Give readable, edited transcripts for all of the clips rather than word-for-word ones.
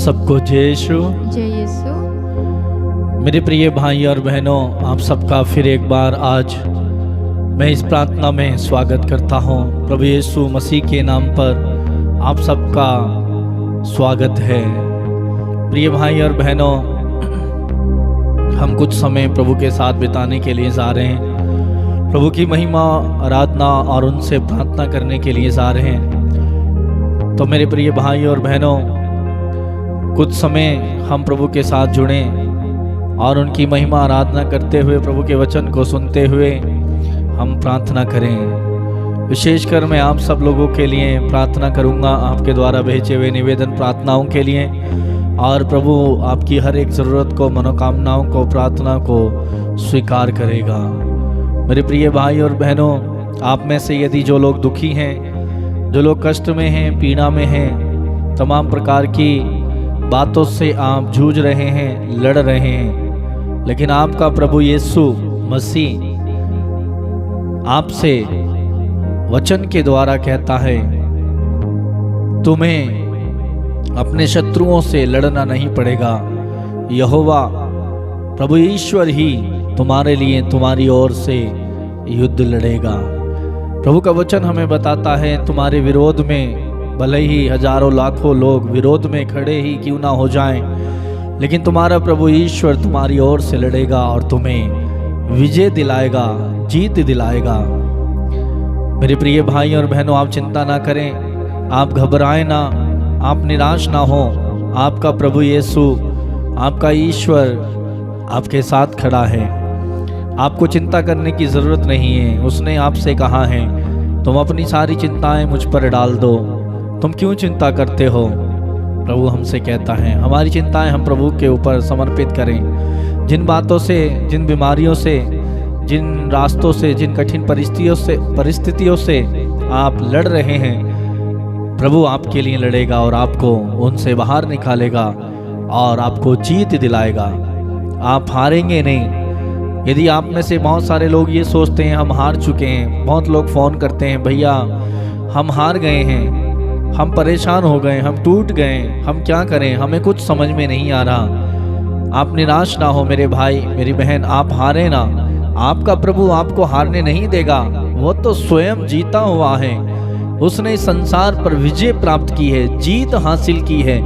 सबको जय यीशु। जय यीशु। मेरे प्रिय भाई और बहनों, आप सबका फिर एक बार आज मैं इस प्रार्थना में स्वागत करता हूं। प्रभु यीशु मसीह के नाम पर आप सबका स्वागत है। प्रिय भाई और बहनों, हम कुछ समय प्रभु के साथ बिताने के लिए जा रहे हैं, प्रभु की महिमा, आराधना और उनसे प्रार्थना करने के लिए जा रहे हैं। तो मेरे प्रिय भाई और बहनों, कुछ समय हम प्रभु के साथ जुड़ें और उनकी महिमा आराधना करते हुए, प्रभु के वचन को सुनते हुए हम प्रार्थना करें। विशेषकर मैं आप सब लोगों के लिए प्रार्थना करूंगा, आपके द्वारा भेजे हुए निवेदन प्रार्थनाओं के लिए, और प्रभु आपकी हर एक ज़रूरत को, मनोकामनाओं को, प्रार्थना को स्वीकार करेगा। मेरे प्रिय भाई और बहनों, आप में से यदि जो लोग दुखी हैं, जो लोग कष्ट में हैं, पीड़ा में हैं, तमाम प्रकार की बातों से आप जूझ रहे हैं, लड़ रहे हैं, लेकिन आपका प्रभु यीशु मसीह आपसे वचन के द्वारा कहता है, तुम्हें अपने शत्रुओं से लड़ना नहीं पड़ेगा। यहोवा प्रभु ईश्वर ही तुम्हारे लिए, तुम्हारी ओर से युद्ध लड़ेगा। प्रभु का वचन हमें बताता है, तुम्हारे विरोध में भले ही हजारों लाखों लोग विरोध में खड़े ही क्यों ना हो जाएं, लेकिन तुम्हारा प्रभु ईश्वर तुम्हारी ओर से लड़ेगा और तुम्हें विजय दिलाएगा, जीत दिलाएगा। मेरे प्रिय भाई और बहनों, आप चिंता ना करें, आप घबराएं ना, आप निराश ना हो। आपका प्रभु यीशु, आपका ईश्वर आपके साथ खड़ा है। आपको चिंता करने की ज़रूरत नहीं है। उसने आपसे कहा है, तुम अपनी सारी चिंताएं मुझ पर डाल दो, तुम क्यों चिंता करते हो। प्रभु हमसे कहता है, हमारी चिंताएं हम प्रभु के ऊपर समर्पित करें। जिन बातों से, जिन बीमारियों से, जिन रास्तों से, जिन कठिन परिस्थितियों से आप लड़ रहे हैं, प्रभु आपके लिए लड़ेगा और आपको उनसे बाहर निकालेगा और आपको जीत दिलाएगा। आप हारेंगे नहीं। यदि आप में से बहुत सारे लोग ये सोचते हैं हम हार चुके हैं, बहुत लोग फ़ोन करते हैं, भैया हम हार गए हैं, हम परेशान हो गए, हम टूट गए, हम क्या करें, हमें कुछ समझ में नहीं आ रहा। आप निराश ना हो मेरे भाई, मेरी बहन, आप हारे ना। आपका प्रभु आपको हारने नहीं देगा। वो तो स्वयं जीता हुआ है। उसने संसार पर विजय प्राप्त की है, जीत हासिल की है।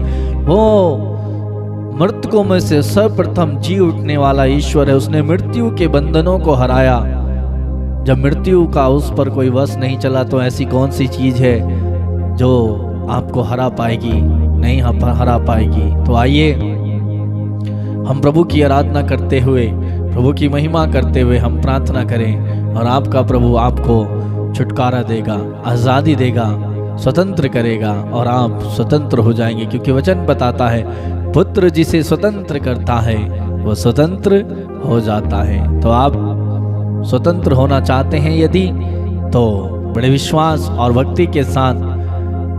वो मृतकों में से सर्वप्रथम जी उठने वाला ईश्वर है। उसने मृत्यु के बंधनों को हराया। जब मृत्यु का उस पर कोई वश नहीं चला, तो ऐसी कौन सी चीज है जो आपको हरा पाएगी? नहीं हरा पाएगी। तो आइए हम प्रभु की आराधना करते हुए, प्रभु की महिमा करते हुए हम प्रार्थना करें, और आपका प्रभु आपको छुटकारा देगा, आज़ादी देगा, स्वतंत्र करेगा, और आप स्वतंत्र हो जाएंगे। क्योंकि वचन बताता है, पुत्र जिसे स्वतंत्र करता है वो स्वतंत्र हो जाता है। तो आप स्वतंत्र होना चाहते हैं यदि, तो बड़े विश्वास और भक्ति के साथ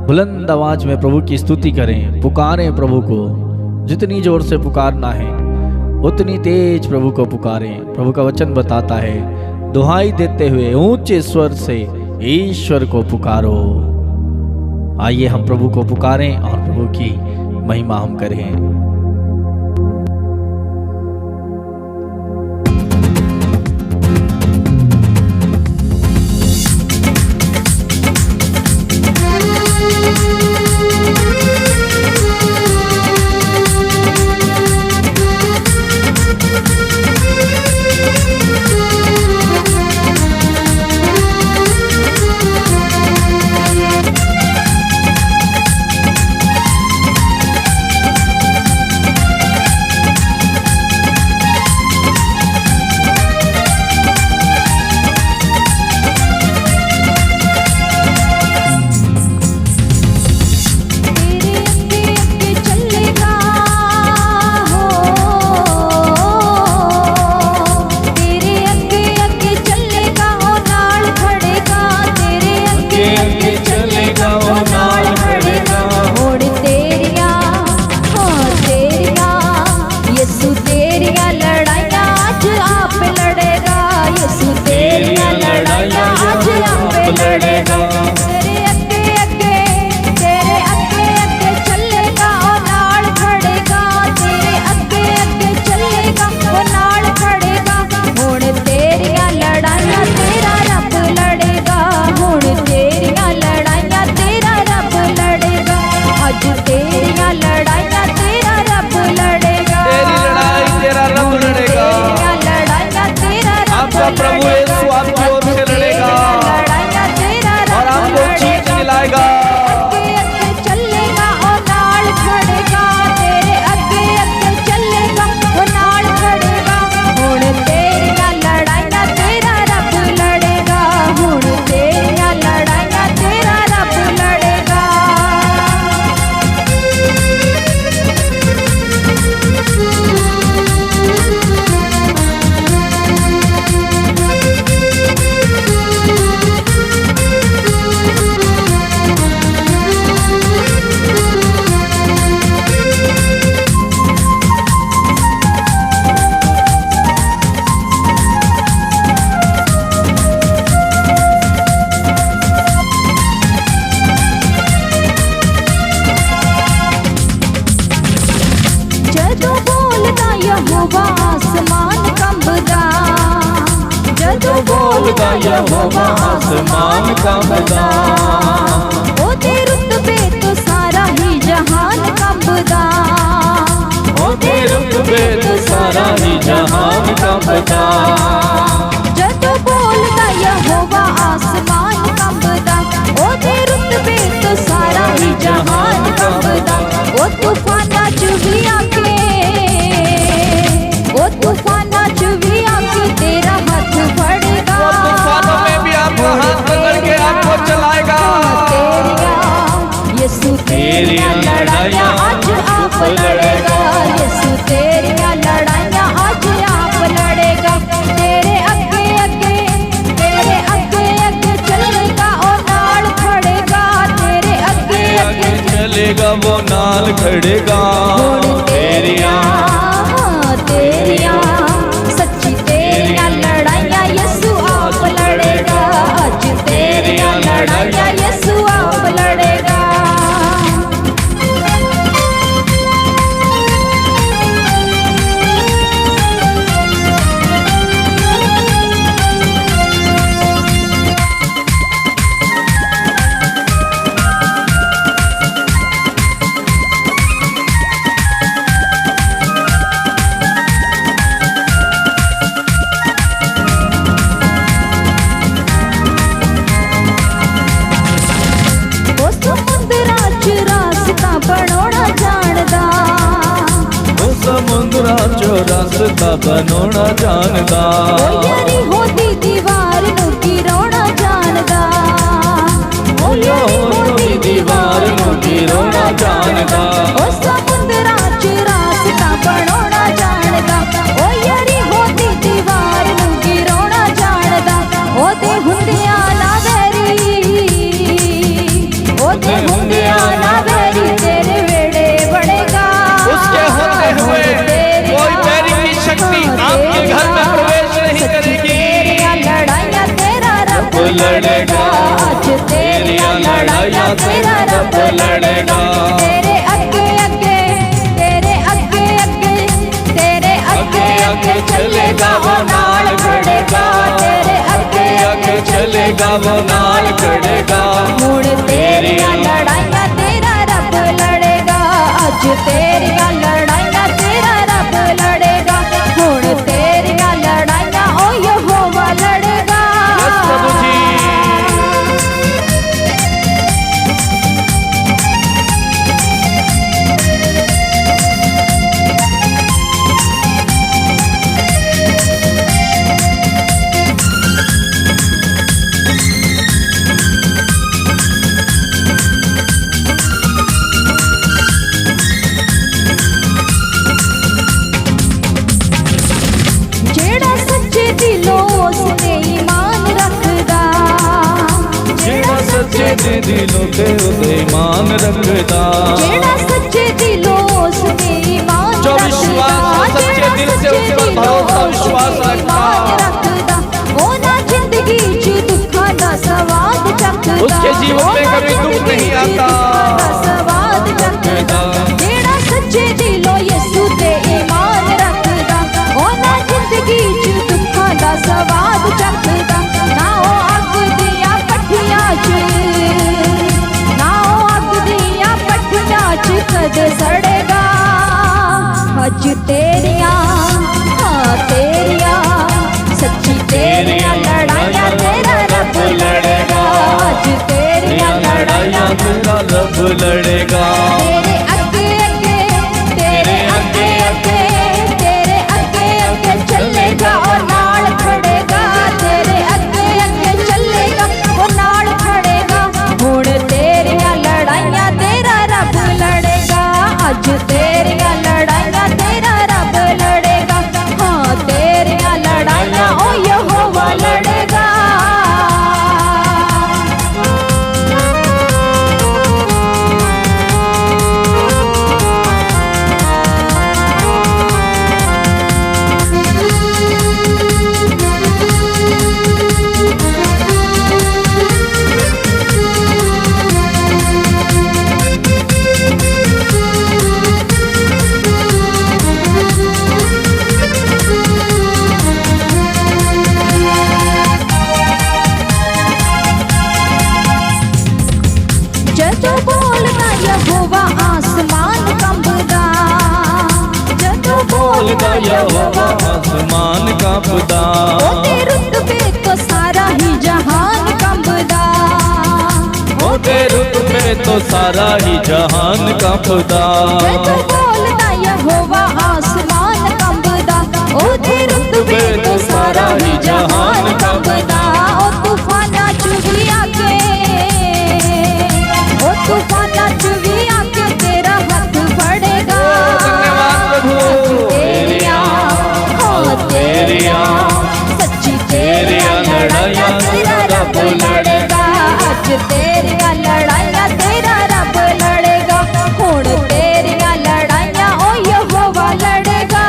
बुलंद आवाज में प्रभु की स्तुति करें, पुकारें प्रभु को। जितनी जोर से पुकारना है उतनी तेज प्रभु को पुकारें। प्रभु का वचन बताता है, दुहाई देते हुए ऊंचे स्वर से ईश्वर को पुकारो। आइए हम प्रभु को पुकारें और प्रभु की महिमा हम करें। यहोवा आसमान कंबदा, जदों बोलदा यहोवा आसमान कंबदा, ओदे रुतबे तो सारा ही जहान कंबदा, ओदे रुतबे तो सारा ही जहान कंबदा, जदों बोलदा यहोवा आसमान कंबदा, ओदे रुतबे तो सारा ही जहान कंबदा, ओ तूफाना च भी आके, ओ तूफाना च भी आके तेरा हाथ फड़ेगा, वो तूफानों में भी आपका हाथ पकड़ के आपको चलाएगा। यीशु तेरियां लड़ाइयां आज आप लड़ेगा, यीशु तेरियां लड़ाइयां आज आप लड़ेगा, तेरे अगे अगे, तेरे अगे अगे चलेगा और नाल खड़ेगा, तेरे अगे अगे चलेगा वो नाल खड़ेगा। तेरियां तेरियां सच्ची तेरियां लड़ाइयां यीशु आप लड़ेगा, आज तेरियां लड़ाइयां यीशु आप लड़ेगा। रास्ता बनोना जानदा, यारी होती दीवार नू गिरोना जानदा, ओ यारी होती दीवार नू गिरोना जानदा, ओ समुंदरा च रास्ता बनोना जानदा, ओ यारी होती दीवार नू गिरोना जानदा, ओ दे हुंदियां ना वैरी, ओ दे हुंदियां ना वैरी तेरे वेड़े बड़ेगा, उसके होते हुए कोई बैरी की शक्ति आपके घर में प्रवेश नहीं करेगी। तेरियां लड़ाइयां तेरा रब लड़ेगा, आज तेरियां लड़ाइयां तेरा रब लड़ेगा, तेरे अगे अगे, तेरे अगे अगे, तेरे अगे अगे चलेगा वो नाल खड़ेगा, तेरे अगे अगे चलेगा वो नाल खड़ेगा, हुण तेरियां लड़ाइयां तेरा रब लड़ेगा, आज तेरियां लड़ाइयां तेरा रब लड़ेगा, हुण तेरियां लड़ाइयां ओ यहोवा लड़ेगा। प्रभु जी जेड़ा सच्चे दिलों उसने ईमान रखदा, जेड़ा सच्चे दिलों ते उते ईमान रखदा, जेड़ा सच्चे दिलों उसने ईमान जो विश्वास सच्चे दिल से उस पर भरोसा विश्वास रखता, वो ना जिंदगी च दुखां दा स्वाद चखदा, उसके जीवन में कभी दुख नहीं आता, स्वाद चखदा, जेड़ा सच्चे दिलों यीशु ते ईमान रखदा, वो ना जिंदगी च दुखां दा स्वाद चखदा, ना ओ अग दियां पट्टियां च, ना ओ अग दियां पट्टियां च कदे सड़ेगा, अज तेरियां हाँ तेरियां सच्ची तेरियां लड़ाइयां तेरा रब लड़ेगा, आज तेरियां लड़ाइयां तेरा रब लड़ेगा, तेरे अगे अगे, तेरे अगे अगे, तेरे अगे अगे चलेगा और नाल खड़ेगा, तेरे अगे अगे चलेगा और नाल खड़ेगा, हुण तेरियां लड़ाइयां तेरा रब लड़ेगा, आज तेरियां लड़ाइयां तेरा रब लड़ेगा, हाँ तेरियां लड़ाइयां ओ यहोवा लड़ेगा। यहोवा आसमान कांपदा। ओदे रुतबे तो सारा ही जहान कंबदा। ओदे रुतबे तो सारा ही जहान कांपदा। जै तू बोलदा यहोवा आसमान कंबदा। ओदे रुतबे तो सारा ही जहान कंबदा। ओ तूफाना च भी आके, ओ तूफाना च भी आके तेरा हाथ फड़ेगा। धन्यवाद प्रभु। तेरिया हाँ तेरिया सच्ची तेरिया लड़ाइयाँ तेरा रब लड़ेगा। आज तेरिया लड़ाइयाँ तेरा रब लड़ेगा। हुण तेरिया लड़ाइयाँ ओ यहोवा लड़ेगा।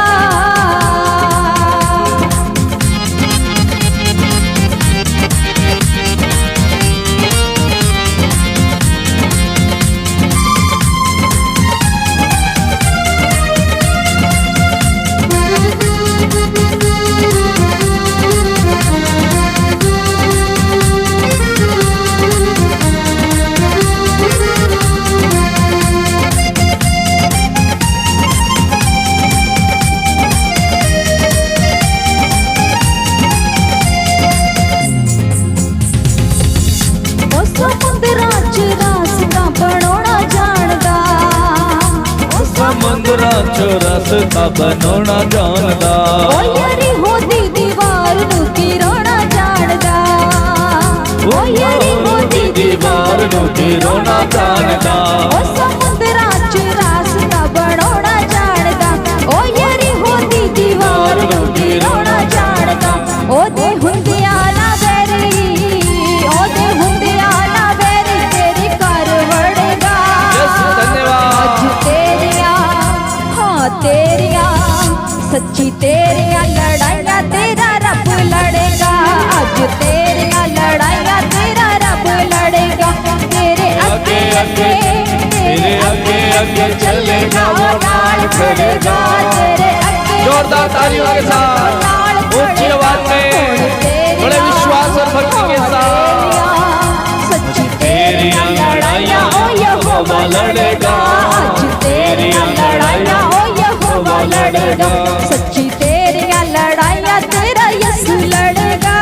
समुद्रां च रस्ता बनोना जानदा। ओ यारी होदी दीवार नू गिरोना जानदा। ओ यारी होदी दीवार नू गिरोना जानदा। ओ समुद्रां च रास्ता बनोना जानदा। ओ यारी होदी दीवार नू गिरोना जानदा। ओदे हुंदिया ना बैरी, ओदे हुंदिया ना बैरी तेरी घर वड़ेगा। धन्यवाद। आज तेरिया हाँ तेरिया सच्ची तेरिया लड़ाइयाँ तेरा रब लड़ेगा। आज तेरिया लड़ाइयाँ तेरा रब लड़ेगा। तेरे आगे आगे, तेरे आगे आगे चलेगा वो नाल खड़ेगा। तेरे आगे जोरदार तालियों के साथ, ऊंची आवाज में, बड़े विश्वास और भक्ति के साथ। सच्ची तेरिया लड़ाइयाँ ओ यहोवा लड़ेगा। आज तेरिया लड़ाइयाँ ओ यहोवा लड़ेगा। सच्ची तेरिया लड़ाइयाँ तेरा यीशु लड़ेगा।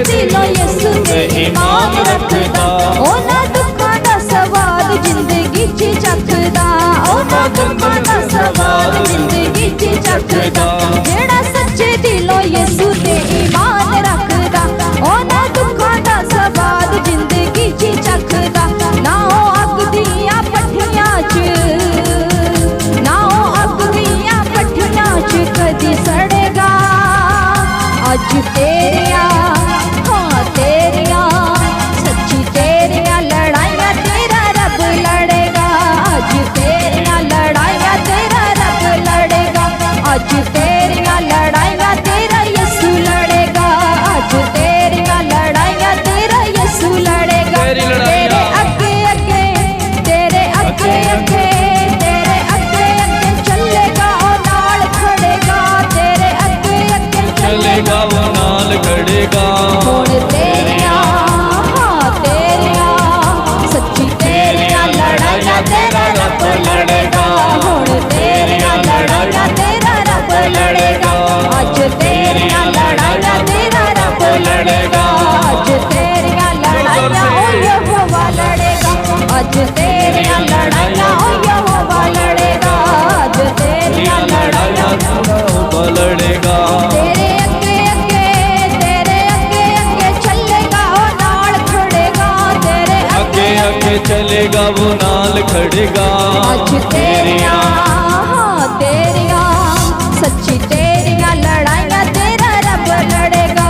दिलों यीशु ते ईमान रखदा। ओना दुखां दा सवाद जिंदगी च चखदा। ओना दुखां दा सवाद जिंदगी च चखदा। जेड़ा सच्चे दिलों यीशु ते ईमान रखदा। ओना दुखां दा सवाद जिंदगी च चखदा। ना ओ अग दियां भट्ठियां च, ना ओ अग दियां भट्ठियां च कदी सड़ेगा। आज तेरिया तेरिया सच्ची तेरिया लड़ाइयाँ तेरा रब लड़ेगा। आज तेरिया लड़ाइयाँ तेरा रब लड़ेगा। आज तेरिया लड़ाइयाँ तेरा यीशु लड़ेगा। आज तेरिया लड़ाइयाँ तेरा यीशु लड़ेगा। तेरे आगे आगे, तेरे आगे आगे, तेरे आगे आगे चलेगा वो नाल खड़ेगा। तेरे आगे आगे चलेगा वो नाल खड़ेगा। तेरिया हाँ तेरिया सच्ची तेरिया लड़ाइयाँ तेरा रब लड़ेगा। हुण तेरिया लड़ाइयाँ तेरा रब लड़ेगा। आज तेरिया लड़ाइयाँ तेरा रब लड़ेगा। आज तेरिया लड़ाइयाँ ओ यहोवा लड़ेगा। आज तेरिया लड़ाइयाँ ओ यहोवा लड़ेगा। आज तेरिया लड़ाइयाँ लड़ेगा। तेरे आगे आगे, तेरे आगे आगे चलेगा वो नाल खड़ेगा। तेरे आगे आगे चलेगा वो नाल खड़ेगा। आज तेरिया हाँ तेरिया सच्ची तेरिया लड़ाइयाँ तेरा रब लड़ेगा।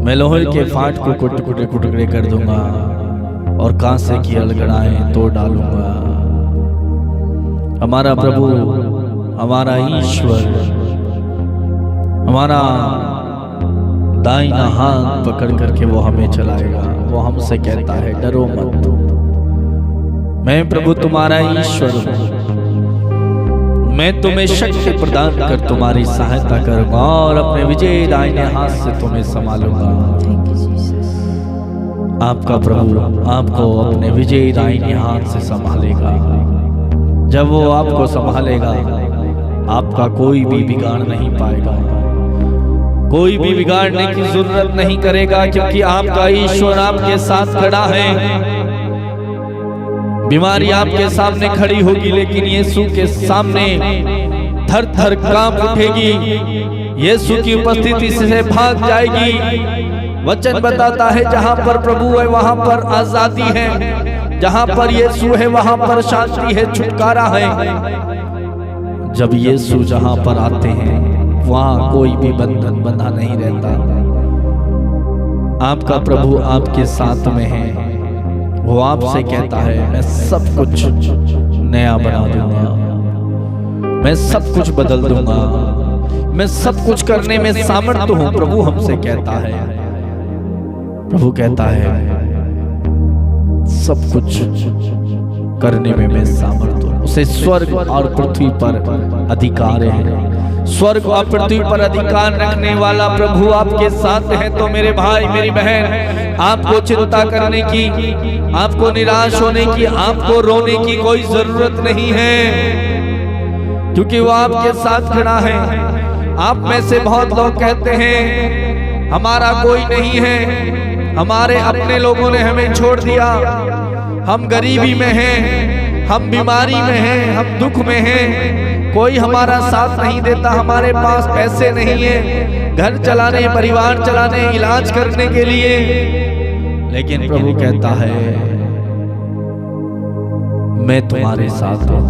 मैं लोहे के फाट को टुकड़े टुकड़े कर दूंगा और कांसे की अलगड़ाएं तोड़ डालूंगा। हमारा प्रभु, हमारा ईश्वर, हमारा दाहिना हाथ पकड़ करके वो हमें चलाएगा। वो हमसे कहता है डरो मत, मैं प्रभु तुम्हारा ईश्वर हूं, मैं तुम्हें शक्ति प्रदान कर तुम्हारी सहायता करूंगा और अपने विजय दाहिने हाथ से तुम्हें संभालूंगा। आपका प्रभु आपको अपने विजय दाहिने हाथ से संभालेगा। जब वो आपको संभालेगा, आपका कोई भी बिगाड़ नहीं पाएगा, कोई भी बिगाड़ने की जरूरत नहीं करेगा, क्योंकि आपका ईश्वर आपके साथ खड़ा है। बीमारी आपके सामने खड़ी होगी, लेकिन यीशु के सामने थर थर कांप उठेगी, यीशु की उपस्थिति से भाग जाएगी। वचन बताता है जहां पर प्रभु है वहां पर आजादी है, जहां पर यीशु है वहां पर शांति है, छुटकारा है। जब यीशु जहां पर आते हैं वहां कोई भी बंधन बंधा नहीं रहता। आपका प्रभु आपके साथ में है, वो आपसे कहता है मैं सब कुछ नया बना दूंगा, मैं सब कुछ बदल दूंगा, मैं सब कुछ करने में सामर्थ्य हूं। प्रभु हमसे कहता है, प्रभु कहता है सब कुछ करने में मैं सामर्थ्य हूं। उसे स्वर्ग और पृथ्वी पर अधिकार है। स्वर्ग और पृथ्वी पर अधिकार रखने वाला प्रभु आपके साथ है। तो मेरे भाई मेरी बहन, आपको चिंता करने की, आपको निराश होने की, आपको रोने की कोई जरूरत नहीं है, क्योंकि वो आपके साथ खड़ा है। आप में से बहुत लोग कहते हैं हमारा कोई नहीं है, हमारे अपने लोगों ने हमें छोड़ दिया, हम गरीबी में हैं, हम बीमारी में हैं, हम दुख में हैं, कोई हमारा साथ नहीं देता, हमारे पास पैसे नहीं है घर चलाने, परिवार चलाने, इलाज करने के लिए। लेकिन प्रभु कहता है मैं तुम्हारे साथ हूं,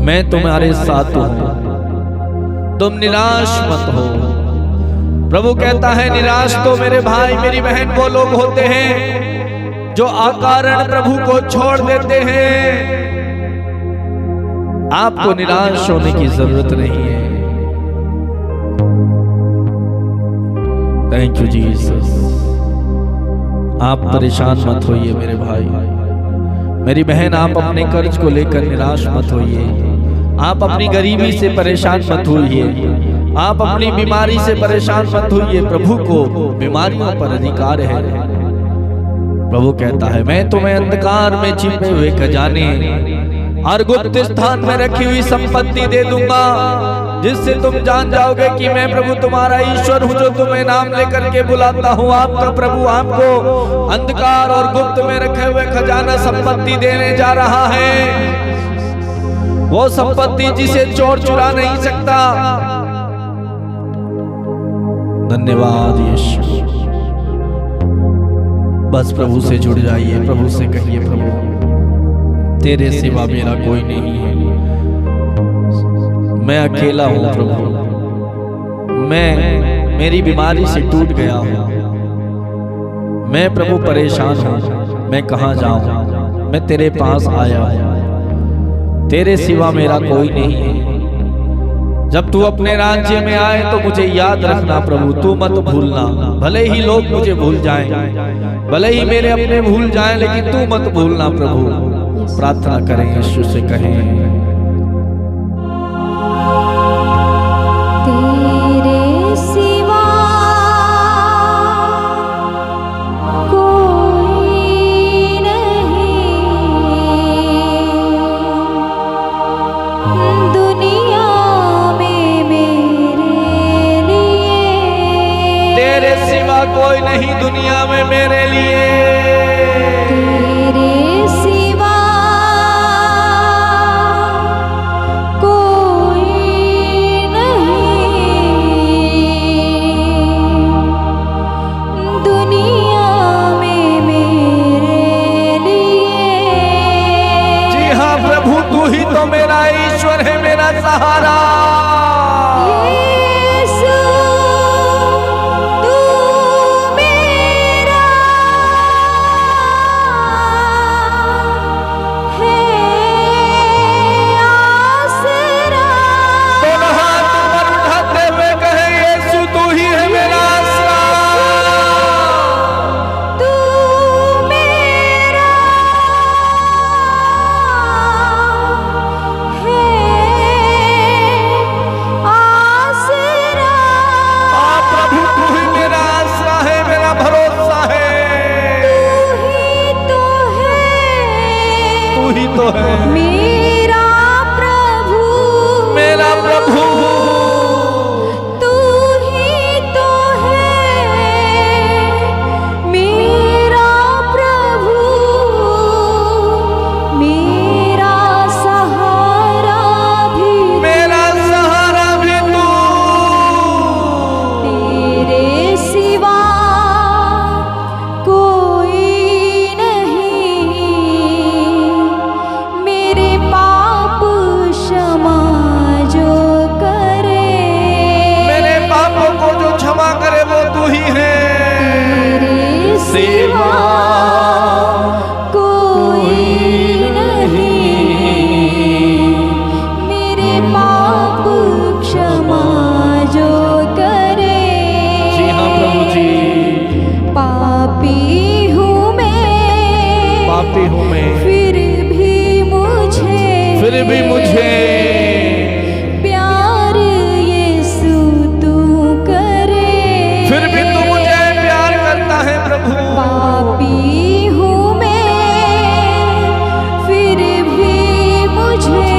मैं तुम्हारे साथ हूं, तुम निराश मत हो। प्रभु कहता है निराश तो मेरे भाई मेरी बहन वो लोग होते हैं जो अकारण प्रभु को छोड़ देते हैं। आपको निराश होने की जरूरत नहीं है। Thank you Jesus. आप परेशान मत होइए मेरे भाई मेरी बहन, आप अपने कर्ज को लेकर निराश मत होइए, आप अपनी गरीबी से परेशान मत होइए, आप अपनी बीमारी से परेशान मत होइए। प्रभु को बीमारियों पर अधिकार है। प्रभु कहता है मैं तुम्हें अंधकार में छिपे हुए खजाने और गुप्त स्थान में रखी हुई संपत्ति दे दूंगा, जिससे तुम जान जाओगे कि मैं प्रभु तुम्हारा ईश्वर हूं, जो तुम्हें नाम लेकर के बुलाता हूं। आपका प्रभु आपको अंधकार और गुप्त में रखे हुए खजाना संपत्ति देने जा रहा है। वो संपत्ति जिसे चोर चुरा नहीं सकता। धन्यवाद यीशु। बस प्रभु से जुड़ जाइए, प्रभु से कहिए प्रभु तेरे सिवा मेरा कोई नहीं है, मैं अकेला हूं प्रभु, मैं मेरी बीमारी से टूट गया हूं, मैं प्रभु परेशान हूं, मैं कहां जाऊं, मैं तेरे पास आया हूं, तेरे सिवा मेरा कोई नहीं है। जब तू अपने राज्य में आए तो मुझे याद रखना प्रभु, तू मत भूलना। भले ही लोग मुझे भूल जाएं, भले ही मेरे अपने भूल जाएं, लेकिन तू मत भूलना प्रभु। प्रार्थना करें, यीशु से कहें तेरे सिवा कोई नहीं दुनिया में मेरे लिए, तेरे सिवा कोई नहीं दुनिया में मेरे लिए, तेरे सिवा कोई नहीं दुनिया में मेरे लिए। जी हाँ प्रभु, तू ही तो मेरा ईश्वर है, मेरा सहारा। यीशु तू पापी हूँ मैं, फिर भी मुझे प्यार यीशु तू करे। फिर भी तू मुझे प्यार करता है प्रभु। पापी हूँ मैं, फिर भी मुझे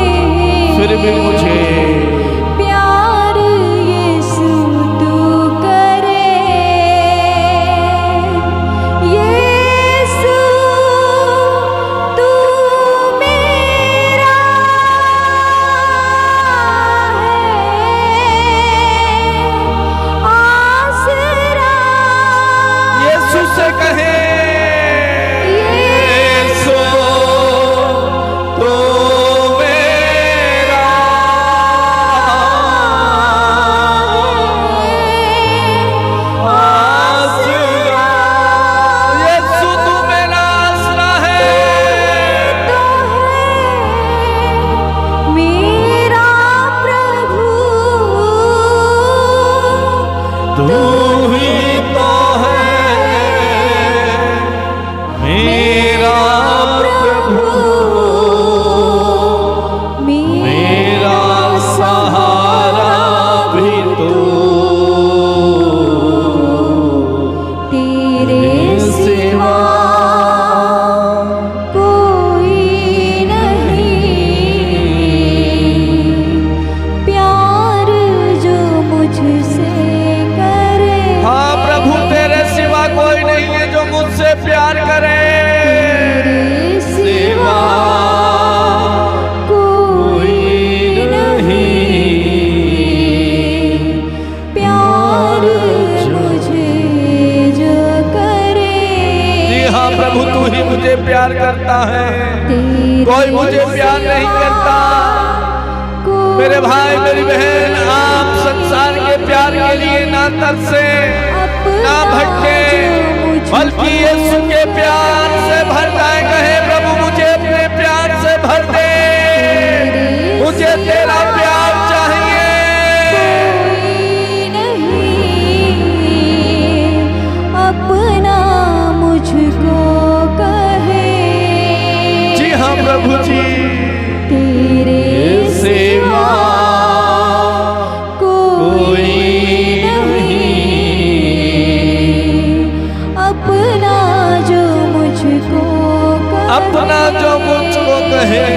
प्यार यीशु तू करे। यीशु तू मेरा है आसरा। यीशु से कहे यीशु तू मेरा आसरा। यीशु तू मेरा आसरा है। मेरा प्रभु तू ही तो है मेरा प्रभु, मेरा सहारा भी तू। तेरे सिवा कोई नहीं, प्यार जो मुझसे करे। हाँ प्रभु, तेरे सिवा कोई नहीं है जो मुझसे प्यार करे। तेरे सिवा कोई नहीं, प्यार मुझे जो करे। जी हाँ प्रभु, तू ही मुझे प्यार करता है, कोई मुझे प्यार नहीं करता। मेरे भाई मेरी बहन, आप संसार के प्यार के लिए ना तरसे ना भटके, बल्कि यीशु के प्यार से भर जाए। कहे प्रभु मुझे अपने प्यार से भर दे, मुझे तेरा प्यार चाहिए। कोई नहीं अपना मुझको कहे। जी हाँ प्रभु जी, तेरे सेवा कोई अपना जो मुझको कहे। अपना जो मुझको कहे।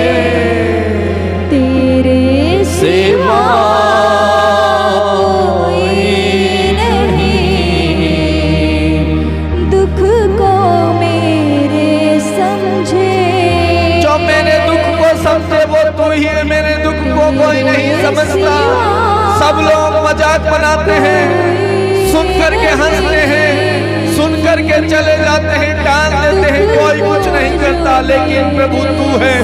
तेरे सेवा कोई नहीं, दुख को मेरे समझे। जो मेरे दुख को समझे वो तू ही है, मेरे दुख को कोई नहीं समझता। सब लोग मजाक बनाते हैं, सुन करके हंसते हैं, सुन करके चले जाते हैं, टाल देते हैं, कोई कुछ नहीं करता। लेकिन प्रभु तू है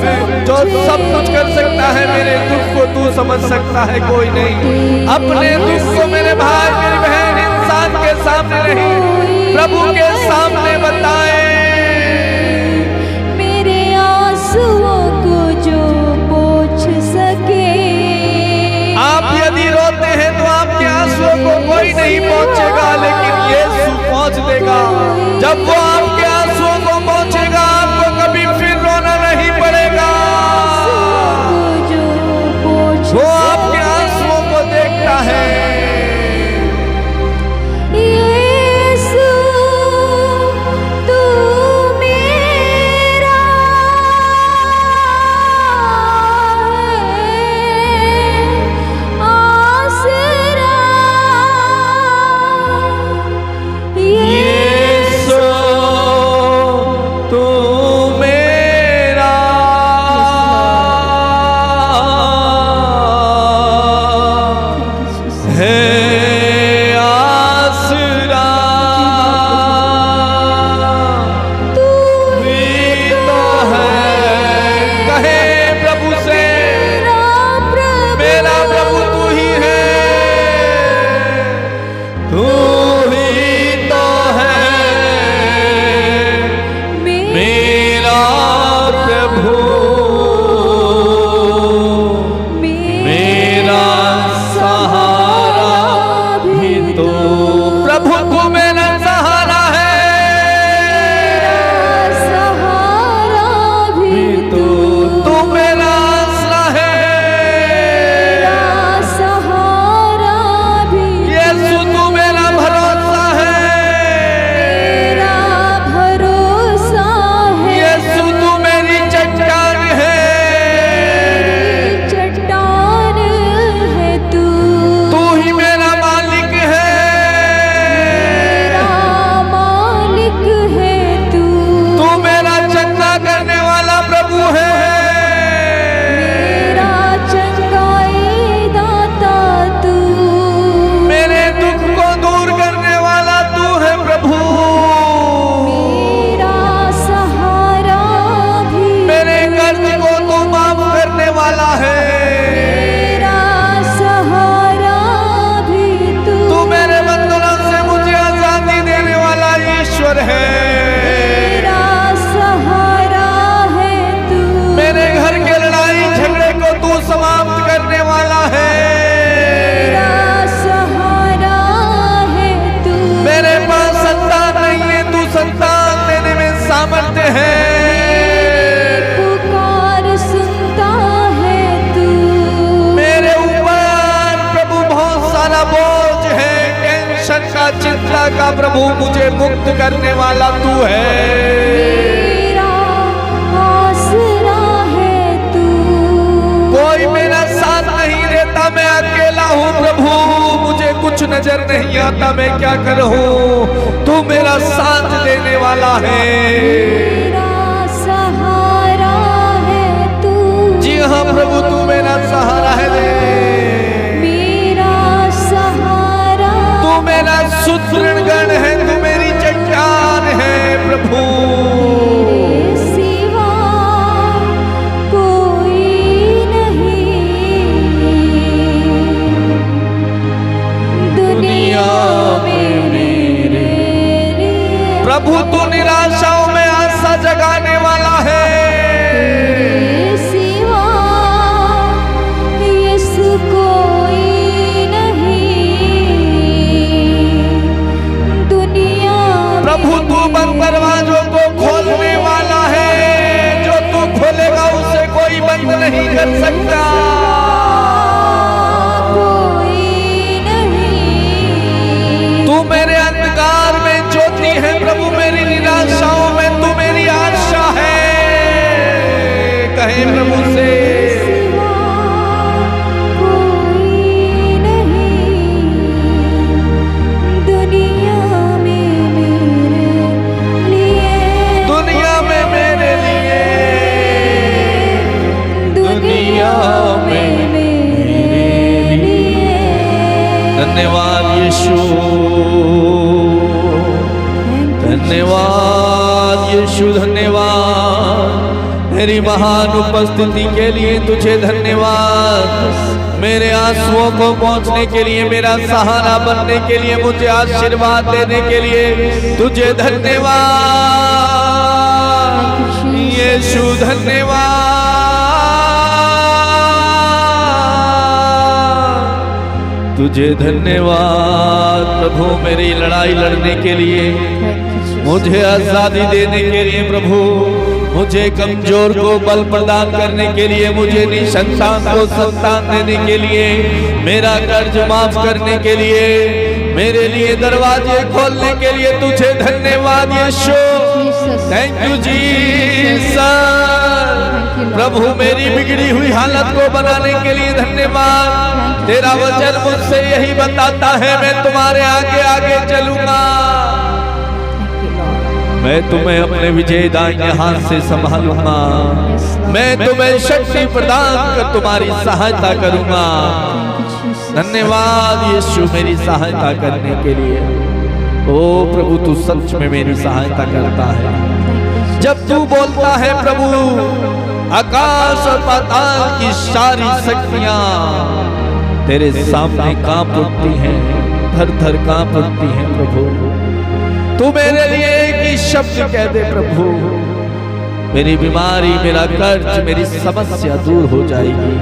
जो सब कुछ कर सकता है। मेरे दुख को तू समझ सकता है, कोई नहीं। अपने दुख को मेरे भाई मेरी बहन इंसान के सामने नहीं, प्रभु के सामने बताए। मेरे आंसुओं को जो पोंछ सके। आप यदि रोते हैं तो आपके आंसुओं को कोई नहीं पहुंचेगा, लेकिन यीशु पहुंच देगा। जब वो आपके आंसुओं को पहुंचेगा, आपको कभी फिर रोना नहीं पड़ेगा। जो पोंछ वो आपके आंसुओं को देखता है। यीशु तू मेरा है आसरा। यीशु सामर्थ्य है। पुकार सुनता है तू। मेरे ऊपर प्रभु बहुत सारा बोझ है, टेंशन का, चिंता का, प्रभु मुझे मुक्त करने वाला तू है। मेरा आसरा है तू। कोई मेरा साथ नहीं देता, मैं अकेला हूँ प्रभु, मुझे कुछ नजर नहीं आता, मैं क्या करूँ? तू मेरा साथ देने वाला है। मेरा सहारा है तू। जी हाँ प्रभु, तू मेरा सहारा है। मेरा सहारा, तू मेरा सुदृढ़ है, तू मेरी चट्टान है प्रभु। तेरे सिवा कोई नहीं दुनिया में मेरे लिए। प्रभु तू निराशाओं में आशा जगाने वाला है। तेरे सिवा यीशु कोई नहीं दुनिया में। प्रभु तू बंद दरवाजों को खोलने वाला है, जो तू खोलेगा उसे कोई बंद नहीं कर सकता। कोई नहीं। तू मेरे अंधकार में ज्योति है प्रभु, मेरी निराशाओं में तू मेरी आशा है। कहे प्रभु से, सिवा कोई नहीं दुनिया में मेरे लिए। दुनिया में मेरे लिए, दुनिया में मेरे लिए। धन्यवाद यीशु, धन्यवाद यीशु, धन्यवाद मेरी महान उपस्थिति के लिए तुझे धन्यवाद। मेरे आंसुओं को पहुंचने के लिए, मेरा सहारा बनने के लिए, मुझे आशीर्वाद देने के लिए तुझे धन्यवाद यीशु, धन्यवाद। तुझे धन्यवाद प्रभु, मेरी लड़ाई लड़ने के लिए, मुझे आजादी देने के लिए प्रभु, मुझे कमजोर को बल प्रदान करने के लिए, मुझे निसंतान को संतान देने के लिए, मेरा कर्ज माफ करने के लिए, मेरे लिए दरवाजे खोलने के लिए तुझे धन्यवाद यीशु। Thank you Jesus. प्रभु मेरी बिगड़ी हुई हालत को बनाने के लिए धन्यवाद। तेरा वचन मुझसे यही बताता है, मैं तुम्हारे आगे आगे चलूंगा, मैं तुम्हें अपने विजय दाहिने हाथ से संभालूंगा, मैं तुम्हें शक्ति प्रदान कर तुम्हारी सहायता करूंगा। धन्यवाद यीशु मेरी सहायता करने के लिए। ओ प्रभु तू सच में मेरी सहायता करता है। जब तू बोलता है प्रभु, आकाश और पाताल की सारी शक्तियां तेरे सामने कांप उठती हैं, थर थर कांप उठती हैं प्रभु। तू मेरे लिए एक ही शब्द कह दे प्रभु, मेरी बीमारी, मेरा कर्ज, मेरी समस्या दूर हो जाएगी।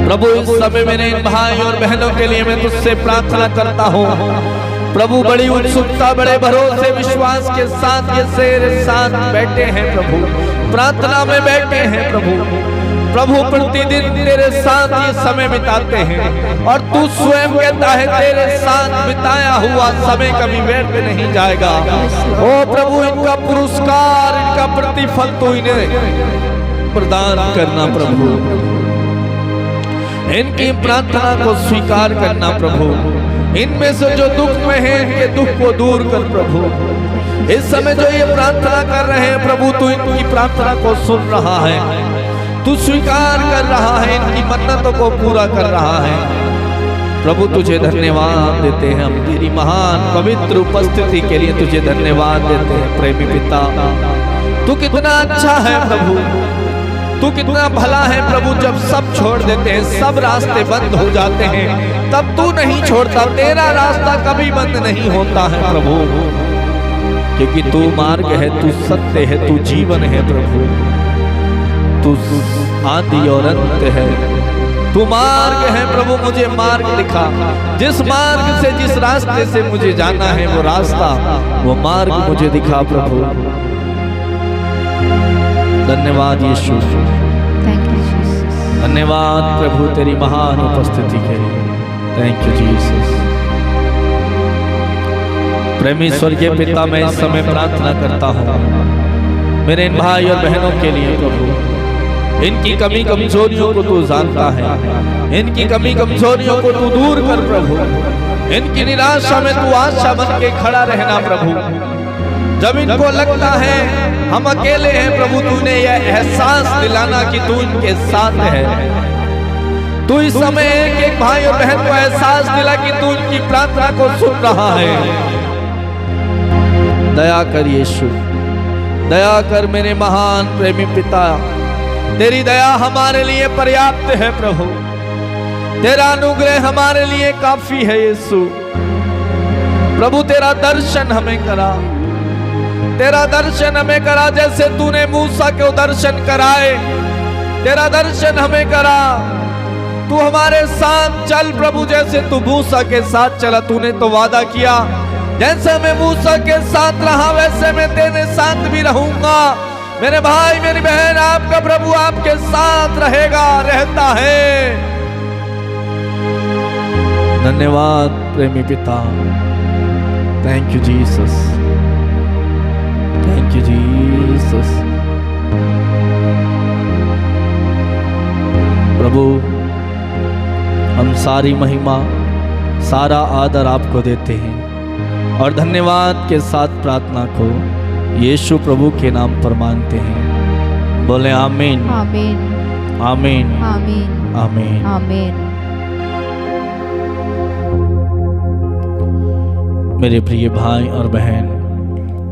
प्रभु इस समय मेरे इन भाई और बहनों के लिए मैं तुझसे प्रार्थना करता हूँ प्रभु, बड़ी उत्सुकता, बड़े भरोसे, विश्वास के साथ ये तेरे साथ बैठे हैं प्रभु, प्रार्थना में बैठे हैं प्रभु। प्रभु प्रतिदिन तेरे साथ ये समय बिताते हैं और तू स्वयं कहता है तेरे साथ बिताया हुआ समय कभी व्यर्थ नहीं जाएगा। ओ प्रभु इनका पुरस्कार, इनका प्रतिफल तू इन्हें प्रदान करना प्रभु, इनकी प्रार्थना को स्वीकार करना प्रभु। इनमें से जो दुख में है इनके दुख को दूर कर प्रभु। इस समय जो ये प्रार्थना कर रहे हैं प्रभु, तू इनकी प्रार्थना को सुन रहा है, तू स्वीकार कर रहा है, इनकी मन्नतों को पूरा कर रहा है प्रभु। तुझे धन्यवाद देते हैं हम, तेरी महान पवित्र उपस्थिति के लिए तुझे धन्यवाद देते हैं प्रेमी पिता। तू कितना अच्छा है प्रभु, तू कितना भला है प्रभु। जब सब छोड़ देते हैं, सब रास्ते बंद हो जाते हैं, तब तू नहीं छोड़ता, तेरा रास्ता कभी बंद नहीं होता है प्रभु, क्योंकि तू मार्ग है, तू सत्य है, तू जीवन है प्रभु, तू आदि और अंत है। तू मार्ग है प्रभु, मुझे मार्ग दिखा। जिस मार्ग से, जिस रास्ते से मुझे जाना है वो रास्ता, वो मार्ग मुझे दिखा प्रभु। धन्यवाद यीशु, थैंक यू जीसस। धन्यवाद प्रभु तेरी महान उपस्थिति के लिए। Thank you Jesus. प्रेमी स्वर्गीय पिता, मैं इस समय प्रार्थना करता हूँ मेरे इन भाई और बहनों के लिए प्रभु। इनकी कमी कमजोरियों को तू जानता है, इनकी कमी कमजोरियों को तू दूर कर प्रभु। इनकी निराशा में तू आशा बन के खड़ा रहना प्रभु। जब इनको लगता है हम अकेले हैं प्रभु, तूने यह एहसास दिलाना कि तू इनके साथ है। तू इस समय एक एक भाई और बहन को एहसास दिला कि तू इनकी प्रार्थना को सुन रहा है। दया कर यीशु, दया कर मेरे महान प्रेमी पिता। तेरी दया हमारे लिए पर्याप्त है प्रभु, तेरा अनुग्रह हमारे लिए काफी है यीशु। प्रभु तेरा दर्शन हमें करा, तेरा दर्शन हमें करा जैसे तूने मूसा को दर्शन कराए। तेरा दर्शन हमें करा, तू हमारे साथ चल प्रभु, जैसे तू मूसा के साथ चला। तूने तो वादा किया जैसे मैं मूसा के साथ रहा वैसे मैं तेरे साथ भी रहूंगा। मेरे भाई मेरी बहन, आपका प्रभु आपके साथ रहेगा, रहता है। धन्यवाद प्रेमी पिता। Thank you Jesus, thank you Jesus. प्रभु हम सारी महिमा, सारा आदर आपको देते हैं और धन्यवाद के साथ प्रार्थना को यीशु प्रभु के नाम पर मांगते हैं। बोले आमीन, आमीन, आमीन, आमीन, आमीन, आमीन। मेरे प्रिय भाई और बहन,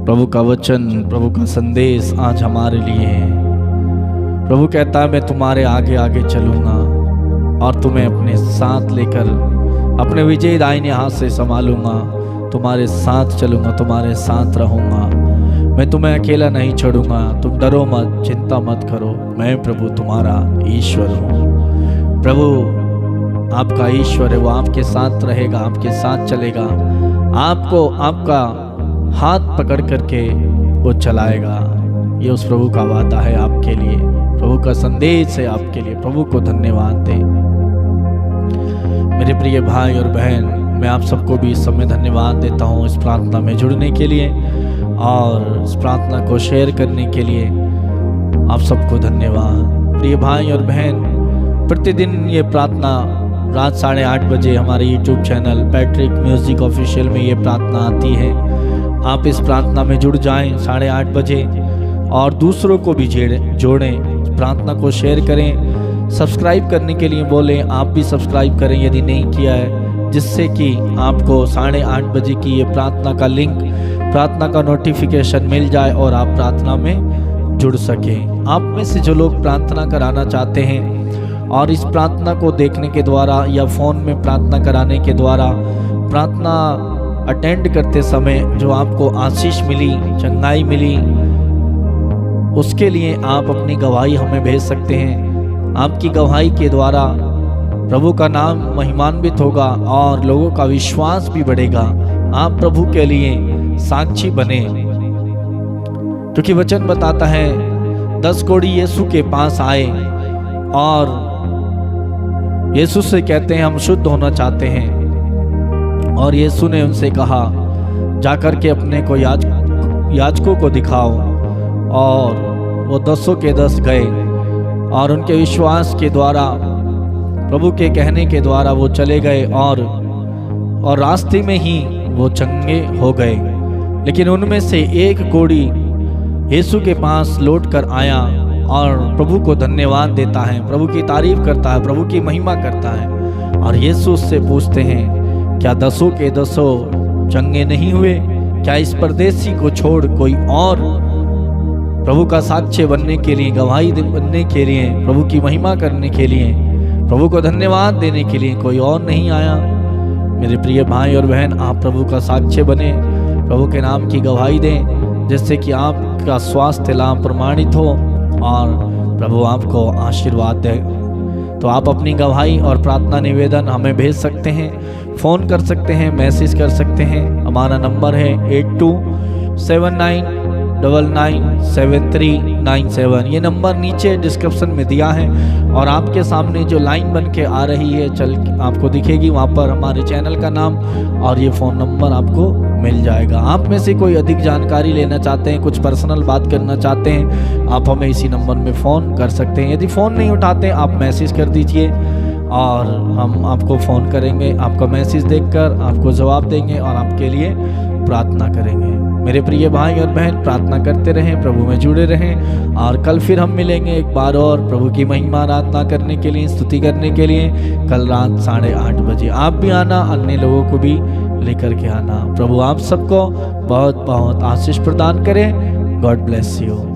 प्रभु का वचन, प्रभु का संदेश आज हमारे लिए है। प्रभु कहता है मैं तुम्हारे आगे आगे चलूंगा और तुम्हें अपने साथ लेकर अपने विजयी दाहिने हाथ से संभालूंगा। तुम्हारे साथ चलूंगा, तुम्हारे साथ रहूंगा। मैं तुम्हें अकेला नहीं छोड़ूंगा। तुम डरो मत, चिंता मत करो, मैं प्रभु तुम्हारा ईश्वर हूँ। प्रभु आपका ईश्वर है, वो आपके साथ रहेगा, आपके साथ चलेगा, आपको आपका हाथ पकड़ करके वो चलाएगा। ये उस प्रभु का वादा है आपके लिए, प्रभु का संदेश है आपके लिए। प्रभु को धन्यवाद दें। मेरे प्रिय भाई और बहन, मैं आप सबको भी इस समय धन्यवाद देता हूँ इस प्रार्थना में जुड़ने के लिए और इस प्रार्थना को शेयर करने के लिए। आप सबको धन्यवाद। प्रिय भाई और बहन, प्रतिदिन ये प्रार्थना रात 8:30 बजे हमारे YouTube channel Patrick music official में ये प्रार्थना आती है। आप इस प्रार्थना में जुड़ जाएं 8:30 बजे और दूसरों को भी जोड़ें, प्रार्थना को शेयर करें। सब्सक्राइब करने के लिए बोलें, आप भी सब्सक्राइब करें यदि नहीं किया है, जिससे कि आपको 8:30 बजे की ये प्रार्थना का लिंक, प्रार्थना का नोटिफिकेशन मिल जाए और आप प्रार्थना में जुड़ सकें। आप में से जो लोग प्रार्थना कराना चाहते हैं और इस प्रार्थना को देखने के द्वारा या फ़ोन में प्रार्थना कराने के द्वारा प्रार्थना अटेंड करते समय जो आपको आशीष मिली, चंगाई मिली, उसके लिए आप अपनी गवाही हमें भेज सकते हैं। आपकी गवाही के द्वारा प्रभु का नाम महिमान्वित होगा और लोगों का विश्वास भी बढ़ेगा। आप प्रभु के लिए साक्षी बने, क्योंकि वचन बताता है 10 कोढ़ी यीशु के पास आए और यीशु से कहते हैं हम शुद्ध होना चाहते हैं, और यीशु ने उनसे कहा जाकर के अपने को याजकों को दिखाओ, और वो 10 के 10 गए और उनके विश्वास के द्वारा, प्रभु के कहने के द्वारा वो चले गए और रास्ते में ही वो चंगे हो गए। लेकिन उनमें से एक कोढ़ी यीशु के पास लौट कर आया और प्रभु को धन्यवाद देता है, प्रभु की तारीफ करता है, प्रभु की महिमा करता है। और यीशु उससे पूछते हैं क्या 10 के 10 चंगे नहीं हुए? क्या इस परदेसी को छोड़ कोई और प्रभु का साक्ष्य बनने के लिए, गवाही बनने के लिए, प्रभु की महिमा करने के लिए, प्रभु को धन्यवाद देने के लिए कोई और नहीं आया? मेरे प्रिय भाई और बहन, आप प्रभु का साक्ष्य बने, प्रभु के नाम की गवाही दें, जिससे कि आपका स्वास्थ्य लाभ प्रमाणित हो और प्रभु आपको आशीर्वाद दे। तो तो आप अपनी गवाही और प्रार्थना निवेदन हमें भेज सकते हैं, फ़ोन कर सकते हैं, मैसेज कर सकते हैं। हमारा नंबर है 8279997397। ये नंबर नीचे डिस्क्रिप्शन में दिया है और आपके सामने जो लाइन बन के आ रही है चल आपको दिखेगी, वहाँ पर हमारे चैनल का नाम और ये फ़ोन नंबर आपको मिल जाएगा। आप में से कोई अधिक जानकारी लेना चाहते हैं, कुछ पर्सनल बात करना चाहते हैं, आप हमें इसी नंबर में फ़ोन कर सकते हैं। यदि फ़ोन नहीं उठाते आप मैसेज कर दीजिए और हम आपको फ़ोन करेंगे, आपका मैसेज देखकर आपको जवाब देंगे और आपके लिए प्रार्थना करेंगे। मेरे प्रिय भाई और बहन, प्रार्थना करते रहें, प्रभु में जुड़े रहें और कल फिर हम मिलेंगे एक बार और प्रभु की महिमा आराधना करने के लिए, स्तुति करने के लिए। कल रात 8:30 बजे आप भी आना, अन्य लोगों को भी लेकर के आना। प्रभु आप सबको बहुत बहुत आशीष प्रदान करें। God bless you.